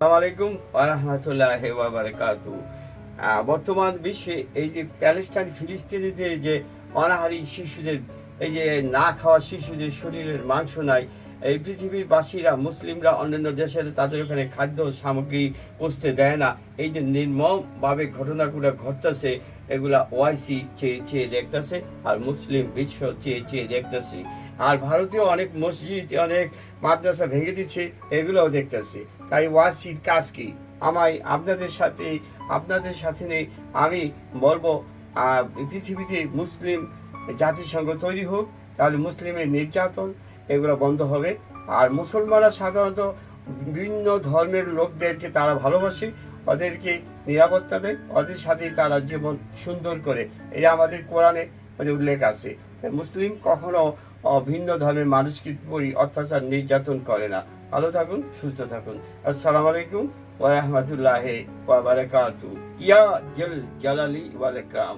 আসসালামু আলাইকুম ওয়া রাহমাতুল্লাহি ওয়া বারাকাতুহু। বর্তমান বিশ্বে এই যে প্যালেস্টাইন ফিলিস্তিনিতে যে অনাহারী শিশুদের, এই যে না খাওয়া শিশুদের শরীরের মাংস নাই, এই পৃথিবীর বাসীরা মুসলিমরা অন্যান্য দেশের তাদের ওখানে খাদ্য সামগ্রী পৌঁছতে দেয় না, এই যে নির্মমভাবে ঘটনাগুলো ঘটতেছে, এগুলা ওআইসি চেয়ে চেয়ে দেখতেছে, আর মুসলিম বিশ্ব চেয়ে চেয়ে দেখতেছে। আর ভারতীয় অনেক মসজিদ, অনেক মাদ্রাসা ভেঙে দিচ্ছে, এগুলোও দেখতেছি। তাই ওয়াসির কাজ কি? আমায় আপনাদের সাথে নেই, আমি বলবো পৃথিবীতে মুসলিম জাতিসংঘ তৈরি হোক, তাহলে মুসলিমের নির্যাতন এগুলো বন্ধ হবে। আর মুসলমানরা সাধারণত বিভিন্ন ধর্মের লোকদেরকে তারা ভালোবাসে, ওদেরকে নিরাপত্তা দেয়, ওদের সাথেই তারা জীবন সুন্দর করে, এটা আমাদের কোরআনে উল্লেখ আছে। মুসলিম কখনো ভিন্ন ধর্মের মানুষকে অত্যাচার নির্যাতন করে না। ভালো থাকুন, সুস্থ থাকুন। আসসালামু আলাইকুম ওয়া রাহমাতুল্লাহি ওয়া বারাকাতুহু। ইয়া জালালি ওয়াল ইকরাম।